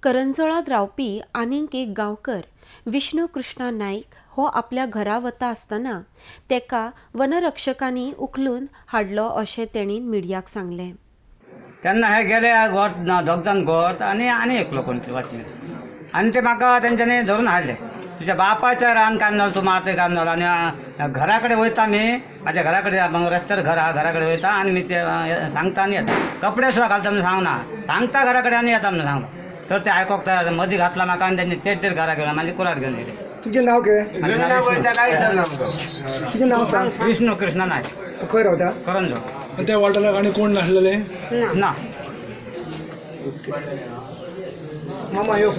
करंजोळात रावपी आनीक एक गांवकर विष्णू कृष्णा नाईक हो आपल्या घरा वता आसतना तेका वनरक्षकांनी उखलून हाडलो अशें तेणी मिडियाक सांगलें। तेन्ना हे गेले घोर दोग घोर आनी एकलो कोण वाचले आनी ते म्हाका तेंच्यांनी धरून हाडले। तुज्या बापाचें रान काम जालें, तूं मारतें काम जालें आनी घरा कडेन वयता आमी, म्हाज्या घरा कडेन रस्त्यार घर आहा, घरा कडेन वयता आनी मी ते सांगता आनी येता, कपडे सुद्दां घालता म्हणून सांगना, सांगता घरा कडेन आनी येता म्हणून सांगता। तर ते आयकोंक तयार मदीं घातला म्हाका आनी तेंची चेड्डेर घरा गेला, म्हाजी कुराड घेवन गेले। तुजें नांव कितें? तुजें नांव सांग। विष्णू कृष्णा नायक। खंय रावता? करंजोळ। त्या वॉटराक आनी कोण नासलेले? ना। मामा यो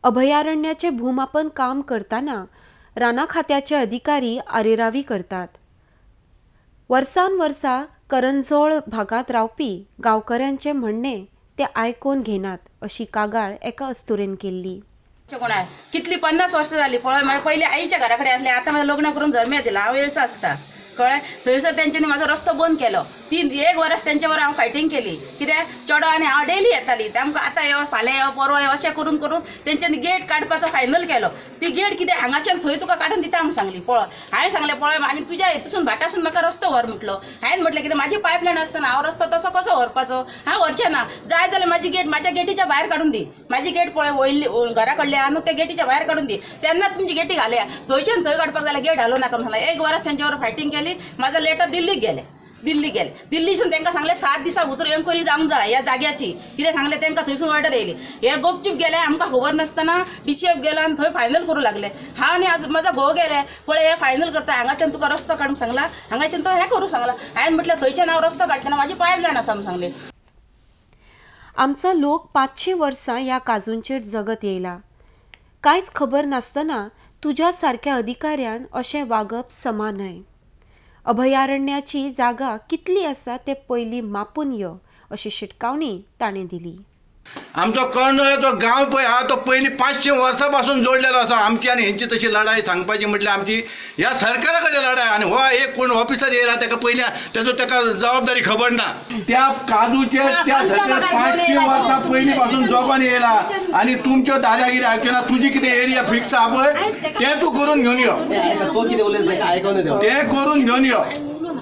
अभयारण्याचे भूमापन काम करताना राना खात्याचे अधिकारी आरेरावी करतात। वर्सान वर्सा करंजोळ भागात रावपी गांवकऱ्यांचे म्हणणे ते आयकोन घेनात अशी कागाळ एका अस्तुरेन केल्ली। कितली 50 वर्सां जाली पळय, पयलीं आईच्या घरा कडेन आसलें, आतां म्हाजें लग्न करून जल्म्या दिला, हांव येळसा आसता कळ्ळें। थंयसर तेंच्यांनी म्हाजो रस्तो बंद केलो, 1 वर्स तेंच्या वर हांव फायटींग केली, कित्याक चेडो आनी हांव डेली येताली, तेमकां आतां यो फाल्यां यो परवा यो अशें करून करून तेंच्यांनी गेट काडपाचो फायनल केलो। ती गेट कितें हांगाच्यान थंय तुका काडून दिता म्हूण सांगली। पळय हांवें सांगलें पळय आनी तुज्या हितूसून भाटासून म्हाका रस्तो व्हर म्हटलो। हांवें म्हटलें कितें म्हाजी पायपलायन आसतना हांव रस्तो तसो कसो व्हरपाचो, हांव व्हरचें ना, जाय जाल्यार म्हाजी गेट म्हाज्या गेटीच्या भायर काडून दी, म्हाजी गेट पळय वयली घरा कडली आहा न्हू, त्या गेटीच्या भायर काडून दी, तेन्ना तुमची गेटी घालया, थंयच्यान थंय काडपाक जाल्यार गेट घालूं नाका म्हणलें। 1 वर्स तेंच्या वर फायटींग केली, म्हाजो लेटर दिल्लीक गेले। दिल्लीसून तांकां सांगलें 7 दिसा भितर एन्क्वायरी जावंक जाय ह्या जाग्याची, कितें सांगलें तांकां थंयसून ऑर्डर येयली। हे गुपचूप गेले, आमकां खबर नासतना DCF गेलो आनी थंय फायनल करूं लागले। हांव आनी म्हाजो घोव गेले, पळय हे फायनल करता, हांगाच्यान तुका रस्तो काडूंक सांगला, हांगाच्यान तो हें करूं सांगला। हांवें म्हटलें थंयच्यान हांव रस्तो काडटना म्हाजी पायपलायन आसा म्हूण सांगलें। आमचो लोक 500 वर्सां ह्या काजूंचेर जगत येयला, कांयच खबर नासतना तुज्या सारक्या अधिकाऱ्यान अशें वागप समान न्हय। अभयारण्याची जागा कितली आसा ते पयलीं मापून यो अशी शिटकावणी ताणें दिली। आमचो करंजोळ जो गांव पळय आहा तो पयलीं 500 वर्सां पासून जोडलेलो आसा। आमची आनी हेंची तशी लढाई सांगपाची म्हटल्यार आमची ह्या सरकारा कडेन लढाई, आनी हो एक कोण ऑफिसर येयला ताका पयल्या ताका जबाबदारी खबर ना। त्या काजूचेर त्या 500 वर्सां पयलीं पासून जगोन येयला, आनी तुमच्यो दादागिरी आयकना, तुजी कितें एरिया फिक्स आहा पळय तें तूं करून घेवन यो, तें करून घेवन यो।